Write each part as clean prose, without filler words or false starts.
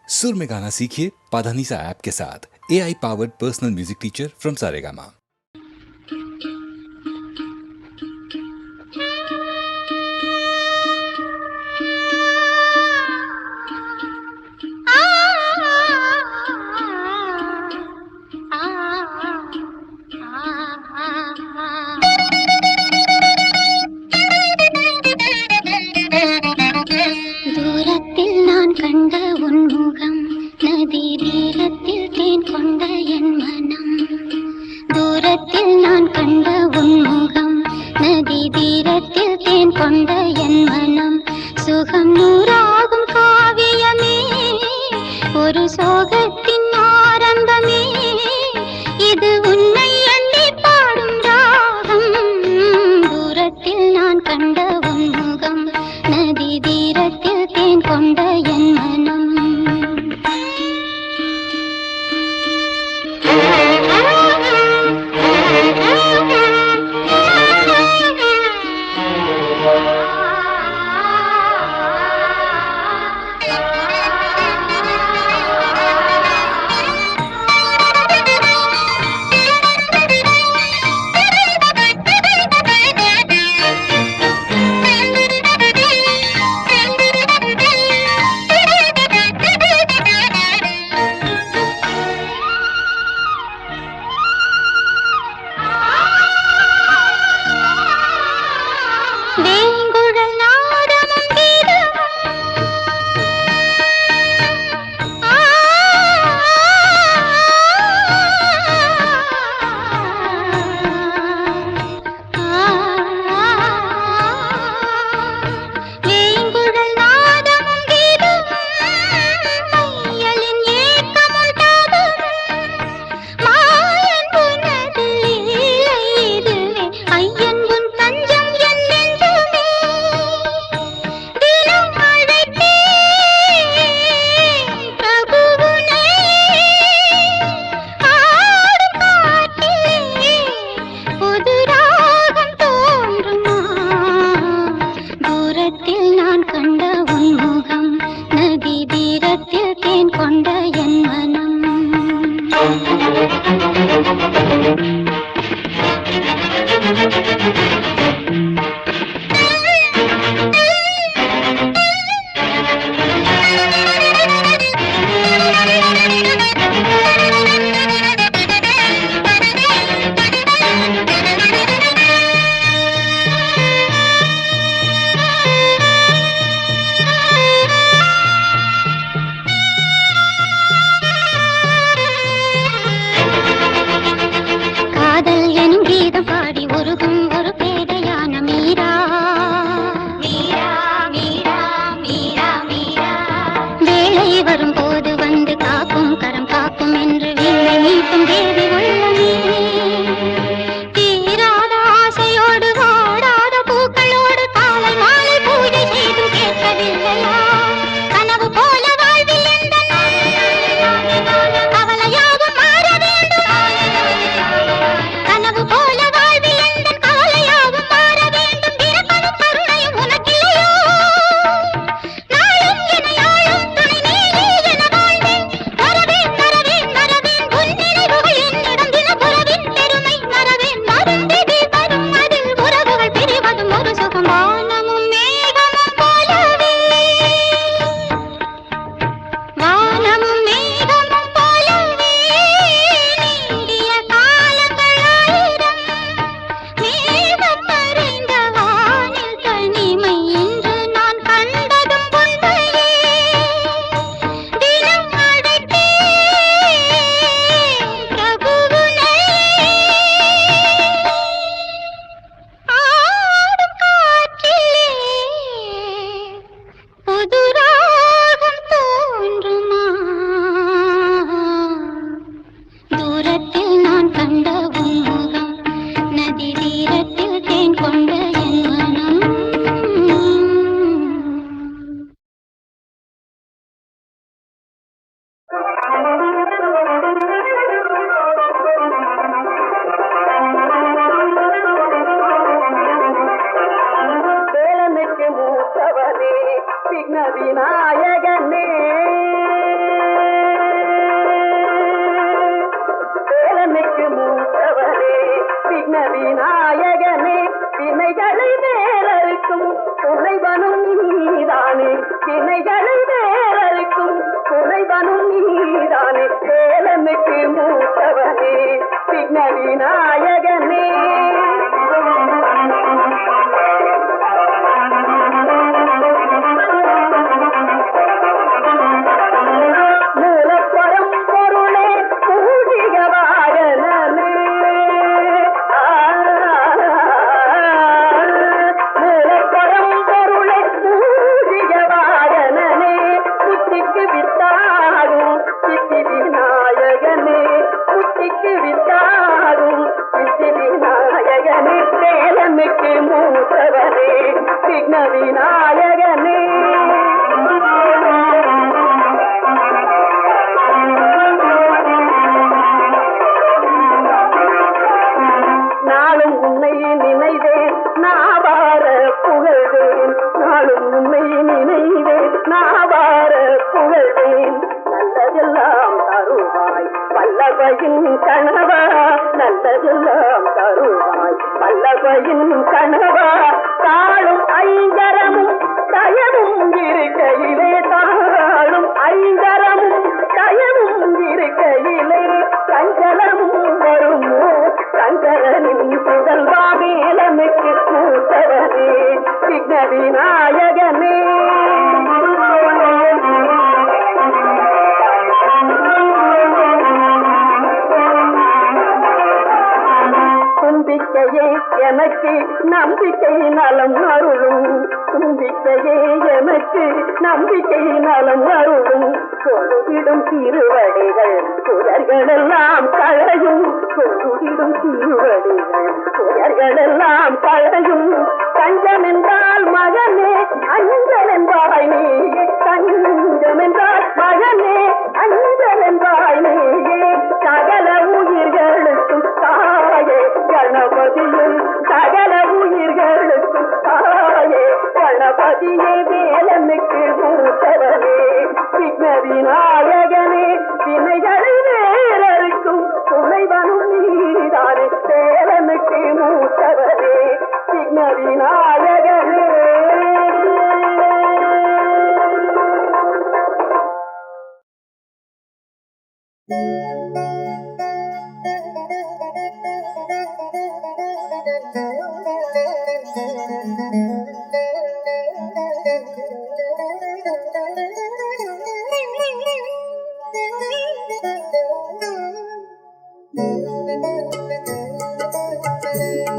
सुर में गाना सीखिए पाधानीसा ऐप के साथ। AI powered personal music teacher from Saregama. தூரத்தில் நான் கண்ட உன் முகம், நதி தீரத்தில் தேன் கொண்ட என் மனம். தூரத்தில் நான் கண்ட உன் முகம், நதி தீரத்தில் தேன் கொண்ட என் மனம். சுகம் நூறாகும் காவியமே, ஒரு சோகத்தின் ஆரம்பமே. இது உன்னை எண்ணி பாடும் ராகம். தூரத்தில் நான் கண்ட உன் முகம், நதி தீரத்தில் தேன் கொண்ட என் மனம். நான் கண்ட உன் முகம், நதி தீரத்தில் தேன் கொண்ட என் மனம். பாடி ஒருகும் ஒரு பேதையான மீரா. மீரா மீரா மீரா மீரா, வேளை வரும்போது வந்து காக்கும் கரம் காக்கும் என்று வீணை மீட்டும் தேவி உள்ளமே. தீராத ஆசையோடு வாடாத பூக்களோடு காலை மாலை பூஜை செய்தும் கேட்கவில்லையா? கனவு போல வாழ்வில் எந்த கவலையாகும் மாற வேண்டும். கனவு போல வரவேன் வரவேன் வரவேன் உன் நினைவுகள் கணவா நல்லதெல்லாம் தருவாய் வல்லபையின் கணவா தாழும் ஐங்கரமும் தயவும் இருக்கையிலே தாழும் ஐங்கரமும் தயவும் இருக்கையிலே சஞ்சலமும் வருமோ சங்கரனின் புதல்வா வேலனுக்கு மூத்தவனே விக்ன விநாயகனே தும்பிக்கையே எனக்கு நம்பிக்கை நலம் அருளும் தும்பிக்கையே எனக்கு நம்பிக்கை நலம் அருளும் சொல்லுவிடும் திருவடிகள் புலர்களெல்லாம் களையும் சொல்லுவிடும் திருவடிகள் புலர்களெல்லாம் களையும் கஞ்சம் என்றால் மகனே அஞ்சல் என்பாய் நீ கஞ்சம் என்றால் மகனே அஞ்சல் என்பாய் நீயே சகல உயிர்களுக்கும் தாயே கணபதியே சகல உயிர்களுக்கும் தாயே கணபதியே வேலனுக்கு மூத்தவனே விக்ன விநாயகனே வினைகளை வேறறுக்கும் துணைவனும் நீதானே வேலனுக்கு மூத்தவனே விக்ன விநாயகனே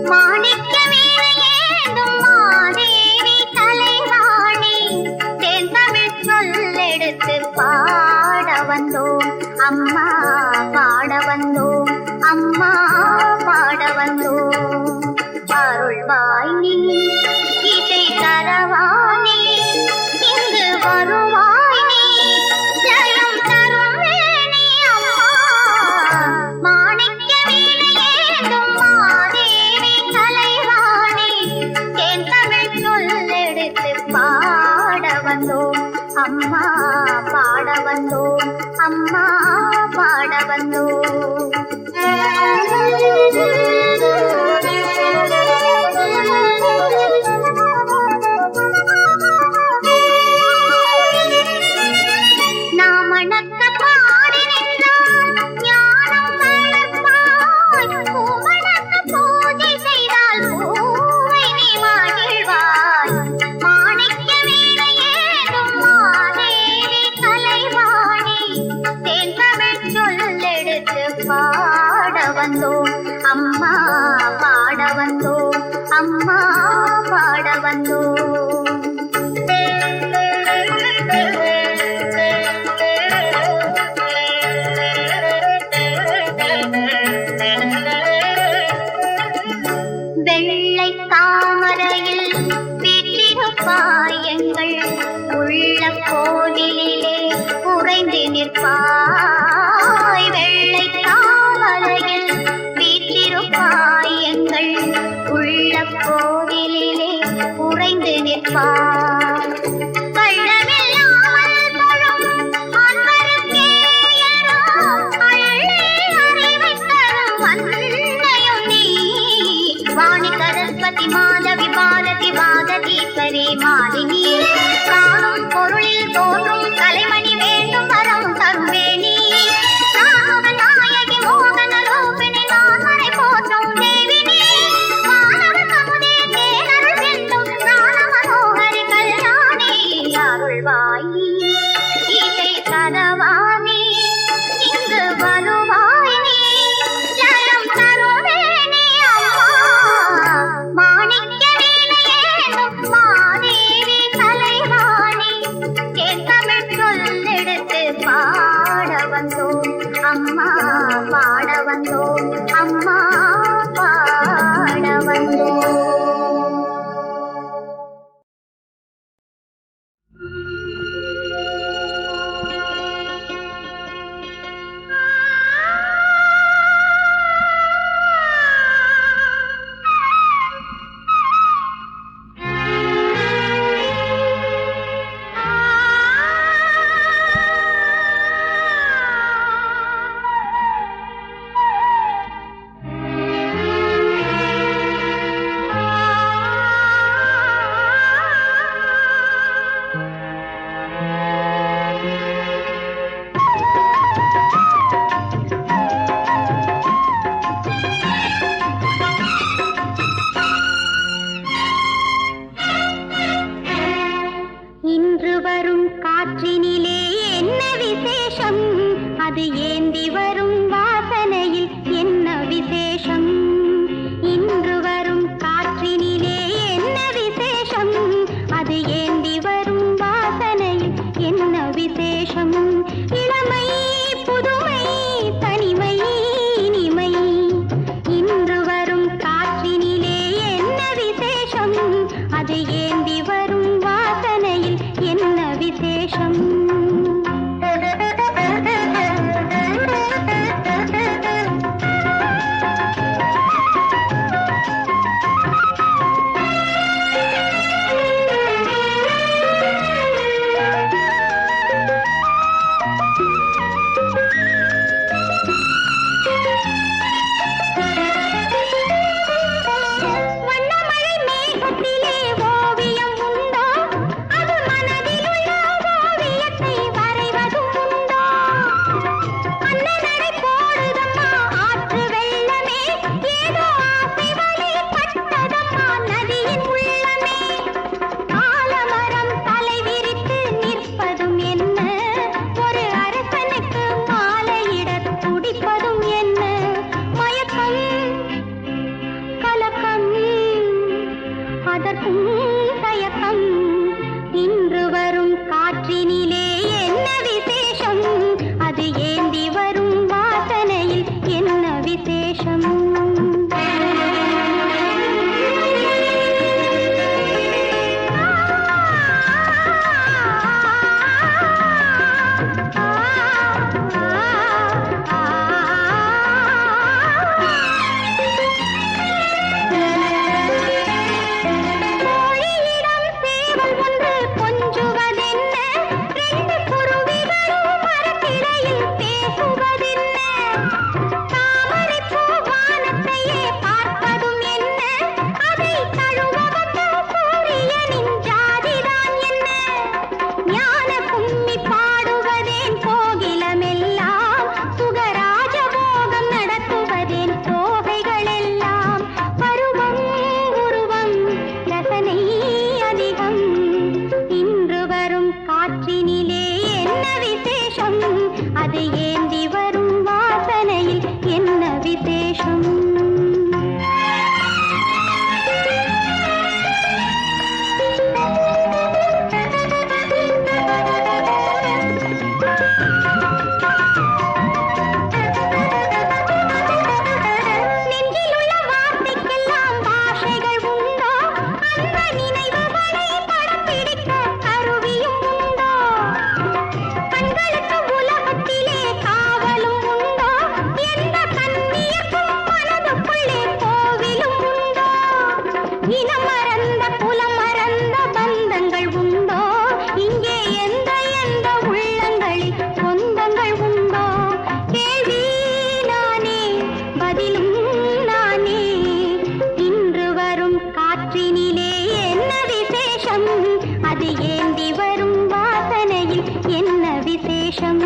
மாணிக்க வீணையேந்தும் மாதேவி தலைவாணி தேன் தமிழ் சொல்லெடுத்து பாட வந்தோம் அம்மா பாட வந்தோம் அம்மா பாட வந்தோம் அருள்வாய் நீ இசை தரவானே இங்கு வருவாய் நீ ஜெயம் தரும் வேணி அம்மா மாணிக்க வீணையேந்தும் மாதேவி தலைவாணி தேன் தமிழ் சொல்லெடுத்து பாட வந்தோம் அம்மா பாட வந்தோம் அம்மா பாட வந்தோம் நாமணக்க பாடி நின்றால் ஞானம் வளர்ப்பாய் பூமணக்க பூஜை செய்தால் பூவை நீ மகிழ்வாய் மாணிக்க வீணையேந்தும் மாதேவி தலைவாணி தேன் தமிழ் சொல்லெடுத்து பாட வந்தோம் அம்மா பாட வந்தோம் அம்மா பாட வந்தோம் வெள்ளை தாமரையில் வீற்றிருப்பாய் எங்கள் உள்ள கோவிலிலே உறைந்து நிற்பாய் வெள்ளை தாமரையில் வீற்றிருப்பாய் எங்கள் உள்ள கோவிலிலே உறைந்து நிற்பாய் கள்ளமில்லாமல் தொழும் அன்பருக்கே எல்லாம் அள்ளி அறிவைத் தரும் அன்னையும் நீ வாணி சரஸ்வதி மாதவி பாரதி வாகதீஸ்வரி மாலினி காணும் பொருளில் தோன்றும் கலைமணி வேண்டும் வரம் தரும் வேணி நாயகி மோகன ரூபிணி நான்மறை போற்றும் தேவினி மாணவ கமுதே தேனருள் செல்லும் ஞான மனோகரி கல்யாணி அருள்வாய் இசை தரவாணி இங்கு வருவாய் நீ ஜயம் தருவேணி அம்மா மாணிக்க வீணையேந்தும் மாதேவி தலைவாணி தேன் தமிழ் சொல்லெடுத்து பாட வந்தோம் அம்மா பாட வந்தோம் அம்மா பாட வந்தோம் அது ஏந்தி வரும் வாசனையில் என்ன விசேஷம்? இன்று வரும் காற்றினிலே என்ன விசேஷம்? அது ஏந்தி வரும் வாசனையில் என்ன விசேஷம்? இளமை, புதுமை, தனிமை, இனிமை. இன்று வரும் காற்றினிலே என்ன விசேஷம்? அது ஏந்தி வரும் வாசனையில் என்ன விசேஷம்? வண்ணமழை மேகத்திலே ஓவியம் உண்டோ? அது மனதிலுள்ள ஓவியத்தை வரைவதும் உண்டோ? அன்னநடை போடுதம்மா ஆற்று வெள்ளமே, ஏதோ ஆசை வழி பட்டதம்மா நதியின் உள்ளமே. ஆலமரம் தலை விரித்து நிற்பதும் என்ன? ஒரு அரசனுக்கு மாலையிடத் துடிப்பதும் என்ன? மயக்கம், கலக்கம், அதற்கும் தயக்கம். இன்று வரும் காற்றினிலே என்ன விசேஷம்? அது ஏந்தி வரும் வாசனையில் என்ன விசேஷம்? கோழியிடம் சேவல் ஒன்று கொஞ்சுவதென்ன? ரெண்டு குருவிகளும் மரக்கிளையில் பேசுவதென்ன? தாமரைப்பூ வானத்தையே பார்ப்பதும் என்ன? அதை தழுவ வந்த சூரியனின் ஜாதிதான் என்ன? ஞான கும்மி பாடுவதேன் கோகிலமெல்லாம்? சுகராஜ போகம் நடத்துவதேன் தோகைகளெல்லாம்? பருவம், உருவம், ரசனை அதிகம். இன்று வரும் காற்றினிலே என்ன விசேஷம்? அது ஏந்தி வரும் வாசனையில் என்ன விசேஷம்? நெஞ்சிலுள்ள வார்த்தைக்கெல்லாம் பாஷைகள் உண்டோ? அந்த நினைவுகளை படம் பிடிக்க கருவியும் உண்டோ? கண்களுக்கு உலகத்திலே காவலும் உண்டோ? எந்த கண்ணியக்கும் மனதுக்குள்ளே கோவிலும் உண்டோ? இனம் மறந்த குலம் மறந்த பந்தங்கள் உண்டோ? இங்கே எந்த எந்த உள்ளங்களில் சொந்தங்கள் உண்டோ? கேள்வி நானே, பதிலும் நானே. இன்று வரும் காற்றினிலே என்ன விசேஷம்? அது ஏந்தி வரும் வாசனையில் என்ன விசேஷம்?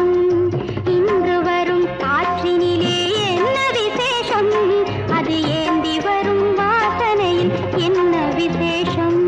இன்று வரும் காற்றினிலே என்ன விசேஷம்? அது ஏந்தி வரும் வாசனையில் என்ன விசேஷம்?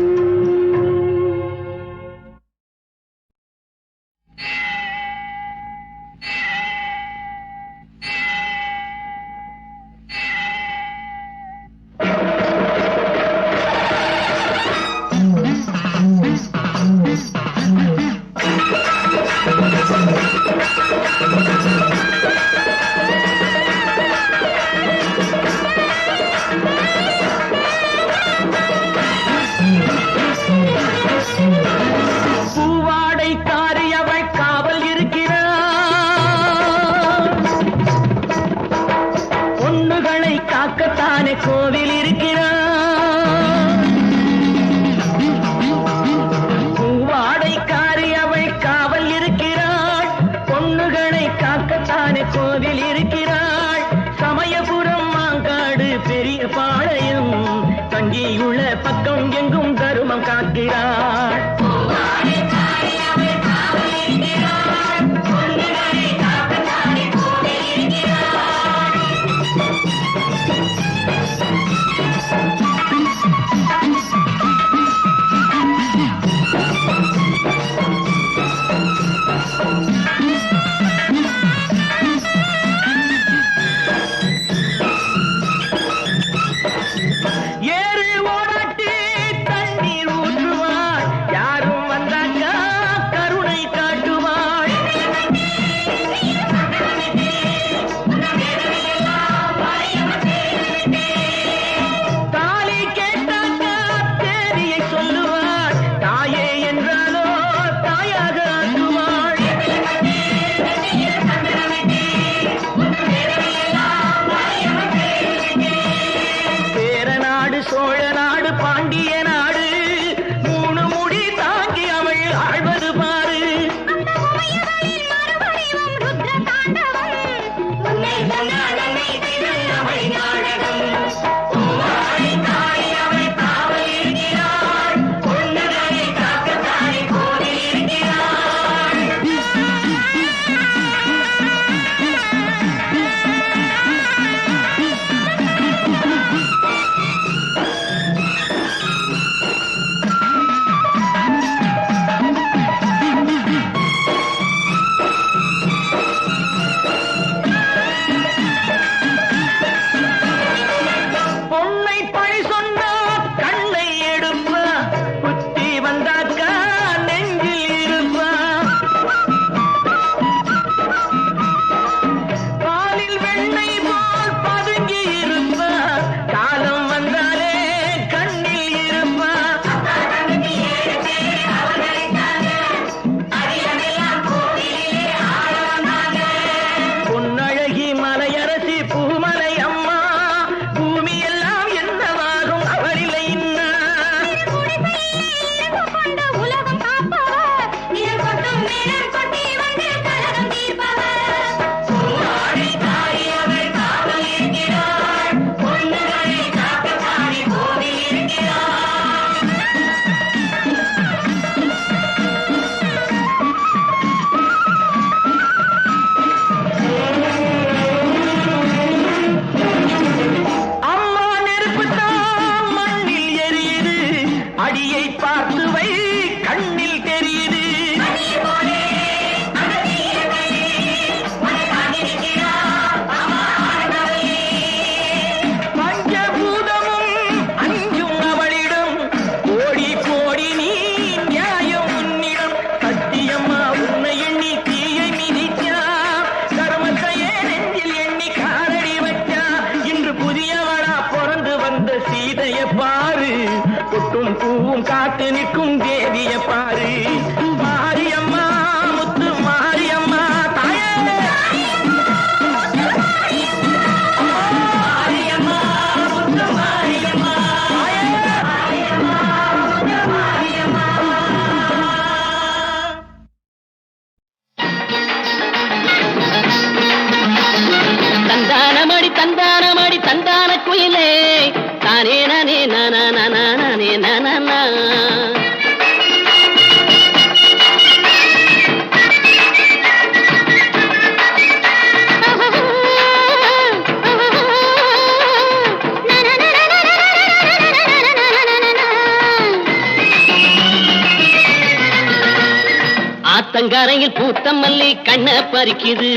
ஆத்தங்கரையில் பூத்த மல்லி கண்ண பறிக்குது,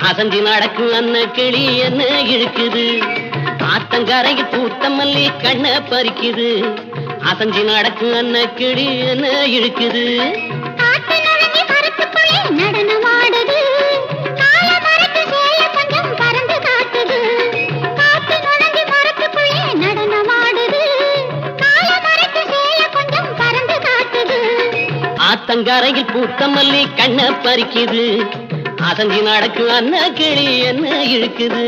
அசஞ்சி நடக்கும் அன்ன கிளி என்ன இழுக்குது. ஆத்தங்கரையில் பூத்த மல்லி கண்ண பறிக்குது, அசஞ்சி நடக்கும் அன்ன கிளி என்ன இழுக்குது. காட்டு நுழைஞ்சி மரத்துக்குள்ளே நடனமாடுது, கால மரத்து சேய கொஞ்சம் பறந்து காட்டுது. காட்டு நுழைஞ்சி மரத்துக்குள்ளே நடனமாடுது, கால மரத்து சேய கொஞ்சம் பறந்து காட்டுது. ஆத்தங்கரையில் பூத்த மல்லி கண்ண பறிக்குது, அசஞ்சி நடக்கும் அன்ன கிளி என்ன இழுக்குது.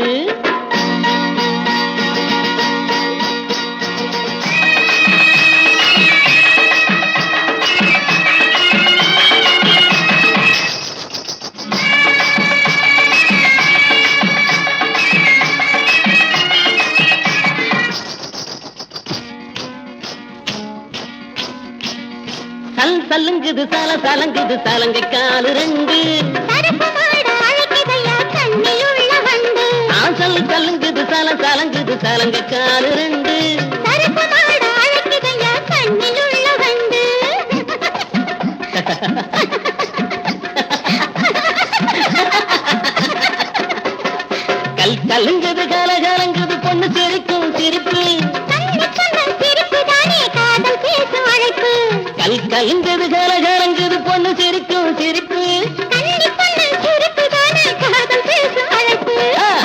சலங்குது சல சலங்குது சலங்கை காலு ரெண்டு, தடுப்பு மாட அழைக்குதையா கண்ணியுள்ள வண்டு. சலங்குது சல சலங்குது சலங்கை காலு ரெண்டு, தடுப்பு மாட அழைக்குதையா கண்ணிலுள்ள வண்டு. கல்லுங்குது கல கலங்குது பொண்ணு சிரிக்கும் சிரிப்பு, கண்ணி சொன்ன சிரிப்பு தானே காதல் பேசும் அழைப்பு. கல்லுங்குது கல கலங்குது பொண்ணு சிரிக்கும் சிரிப்பு. கண்ணி சொன்ன சிரிப்பு தானே காதல் பேசும் அழைப்பு.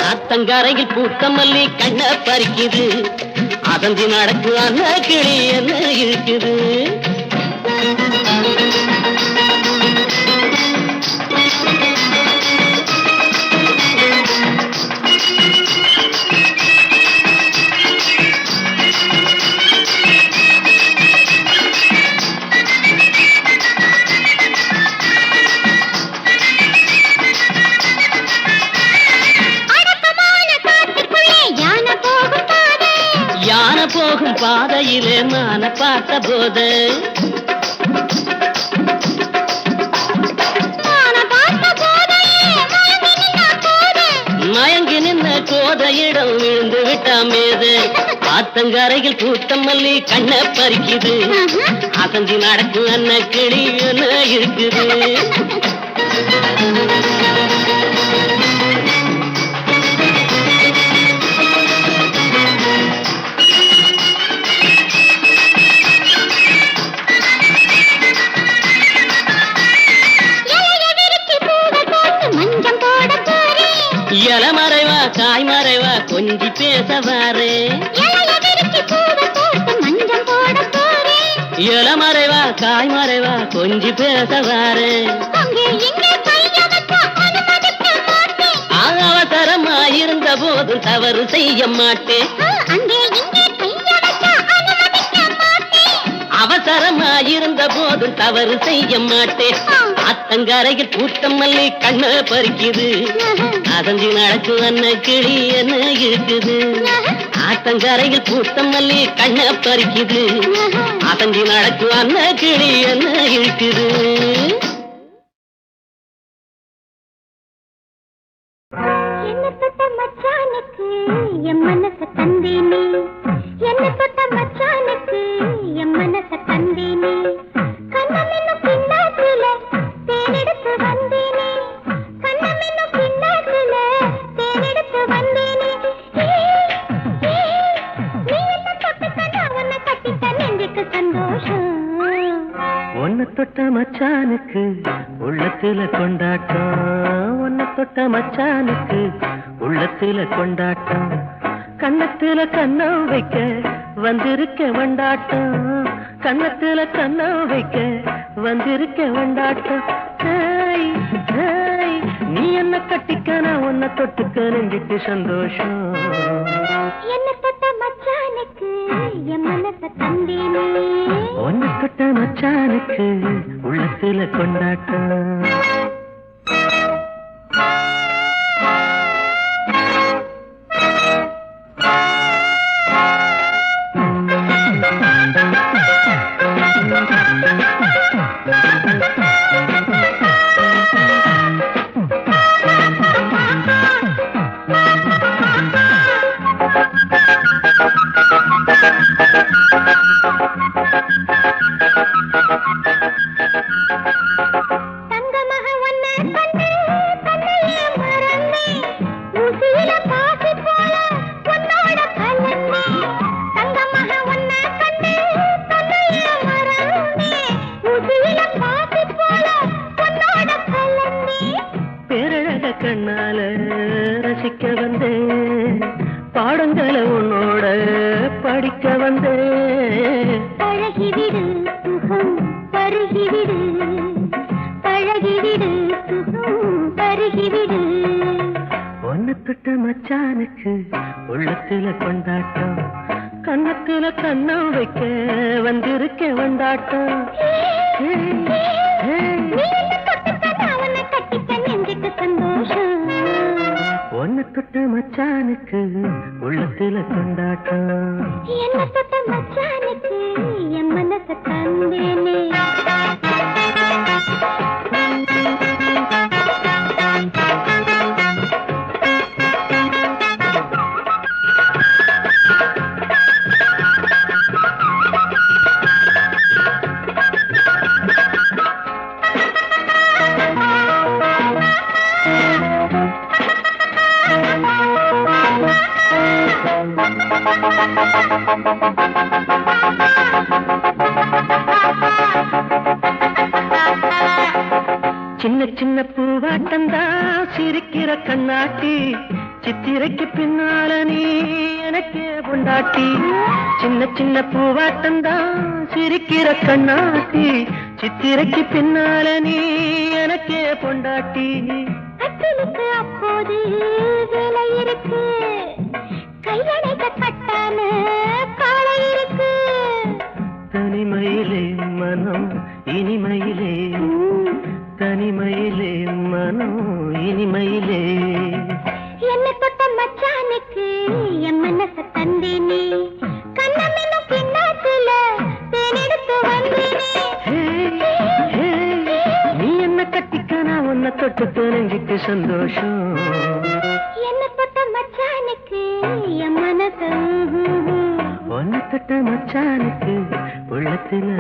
ஆத்தங்கரையில் பூத்த மல்லி கண்ண பறிக்குது, அசஞ்சி நடக்கு அன்ன கிளி என்ன இழுக்குது. அடக்கமான காட்டுக்குள்ளே யானை போகும் பாதை, யானை போகும் பாதையிலே மான பார்த்த போது, யானை பார்த்த போதையே மயங்கி நின்னா போது. மயங்கி நின்ன கோதையிடம் விழுந்து விட்டாம் மீது. ஆத்தங்கரையில் பூத்த மல்லி கண்ண பறிக்குது, அசஞ்சி நடக்கும் அன்ன கிளி என்ன இருக்குது. இலைய விரிச்சி பூவை போட்டு மஞ்சம் போட போறேன். இலை மறைவா காய் மறைவா கொஞ்சி பேச வாரே. இலைய விரிச்சி பூவை போட்டு மஞ்சம் போட போறேன். இலை மறைவா காய் மறைவா கொஞ்சி பேச வாரே. அங்கே இங்கே கைய வச்சா அனுமதிக்க மாட்டேன். அவசரமாயிருந்த போதும் தவறு செய்ய மாட்டேன். அங்கே இங்கே கைய வச்சா அனுமதிக்க மாட்டேன். அவசரமாயிருந்த போதும் தவறு செய்ய மாட்டேன். ஆத்தங்கரையில் பூத்த மல்லி கண்ண பறிக்குது, அசஞ்சி நடக்கு அன்ன கிளி என்ன இருக்குது. ஆத்தங்கரையில் பூத்த மல்லி கண்ண பறிக்குது, அசஞ்சி நடக்கு அன்ன கிளி என்ன இருக்குது. என்ன தொட்ட மச்சானுக்கு என் மனச தந்தேனே, என்ன தொட்ட மச்சானுக்கு என் மனச தந்தேனே. கண்ணம் என்னும் பின்னாக்குல தேனெடுத்து வந்தேனே, கண்ணம் என்னும் பின்னாக்குல தேனெடுத்து வந்தேனே. நீ என்ன தொட்டுக்க நான் உன்னை கட்டிக்க நெஞ்சுக்கு சந்தோஷம். ஒன்ன தொட்ட மச்சானுக்கு உள்ளத்துல கொண்டாட்டம், ஒன்ன தொட்ட மச்சானுக்கு உள்ளத்துல கொண்டாட்டம். கண்ணத்துல கண்ணம் வைக்க வந்திருக்க வண்டாட்டம், கண்ணத்துல கண்ணம் வைக்க வந்திருக்க வண்டாட்டம். ஹேய், ஹேய், நீ என்ன கட்டிக்க நான் உன்னை தொட்டுக்க நெஞ்சுக்கு சந்தோஷம். என்ன தொட்ட மச்சானுக்கு என் மனச தந்தேனே. ஒன்ன தொட்ட மச்சானுக்கு உள்ளத்துல கொண்டாட்டம். தங்கம் கண்ணால ரசிக்க வந்தேன், பாடங்களை உன்னோட படிக்க வந்தேன். பழகிவிடு சுகம் பருகிவிடு, பழகிவிடு சுகம் பருகிவிடு. ஒன்னு தொட்ட மச்சானுக்கு உள்ளத்துல கொண்டாட்டம், கண்ணத்துல கண்ணம் வைக்க வந்திருக்க வந்தாட்டம். ஒன்னு தொட்ட மச்சானுக்கு உள்ளத்துல கொண்டாட்டம், என்ன தொட்ட மச்சானுக்கு என் மனச தந்தேனே. சின்ன சின்ன பூவாட்டம்தான் சிரிக்கிற கண்ணாட்டி, சித்திரைக்கு பின்னால நீ எனக்கே பொண்டாட்டி. சின்ன சின்ன பூவாட்டம்தான் சிரிக்கிற கண்ணாட்டி, சித்திரைக்கு பின்னால நீ எனக்கே பொண்டாட்டி. கட்டிலுக்கு அப்போது வேலை இருக்கு, கையடைக்க கட்டான காலை இருக்கு. தனிமையிலே மனம் இனிமையிலே, தனிமையிலே மனம் இனிமையிலே. என்ன தொட்ட மச்சானுக்கு என் மனச தந்தேனே, கண்ணமென்னும் பின்னாத்துல தேனெடுத்து வந்தேனே. நீ என்ன கட்டிக்க நான் உன்னை தொட்டு தெரிஞ்சுக்கு சந்தோஷம். என்ன தொட்ட மச்சானுக்கு என் மனச, ஒன்னு தொட்ட மச்சானுக்கு உள்ளத்துல.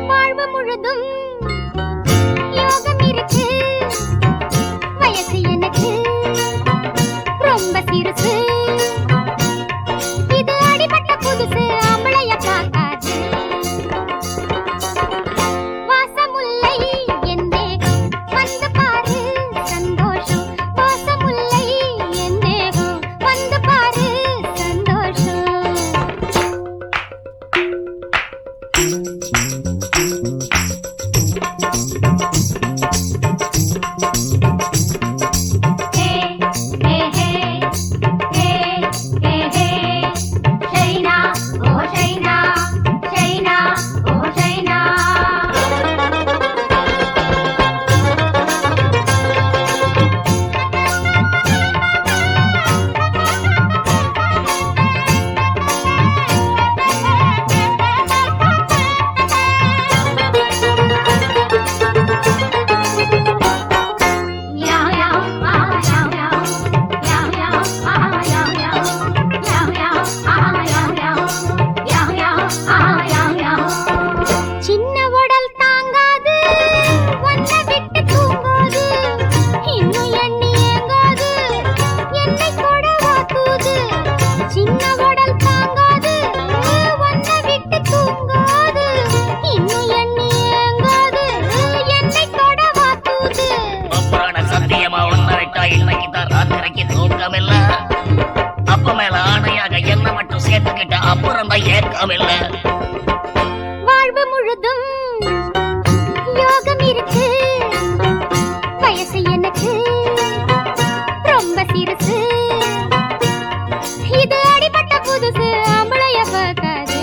வாழ்வு முழுதும் யோகம் இருக்கு, வயசு எனக்கு ரொம்ப சிறுசு. இது அடிபட்ட புதுசு ஆம்பளைய பார்க்காது. வாசமுல்லை என் தேகம் வந்து பாரு சந்தோஷம், வாசமுல்லை என் தேகம் வந்து பாரு சந்தோஷம். சின்ன உடல் தாங்காது, ஒன்ன விட்டு தூங்காது, இன்னும் எண்ணி ஏங்காது, என்னை கூட வாத்துது. சின்ன உடல் தாங்காது, ஒன்ன விட்டு தூங்காது, இன்னும் எண்ணி ஏங்காது, என்னை கூட வாத்துது. அப்புறான சத்தியமா ஒன்ன விட்டா இன்னைக்கு தான் ராத்திரிக்கு தூக்கமில்ல. அப்ப மேல ஆணையாக என்ன மட்டும் சேர்த்துக்கிட்ட அப்புறம் தான் ஏக்கமில்ல. வாழ்வு முழுதும் யோகம் இருக்கு, வயசு எனக்கு ரொம்ப சிறுசு. இது அடிபட்ட புதுசு ஆம்பளைய பார்க்காது.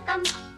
welcome.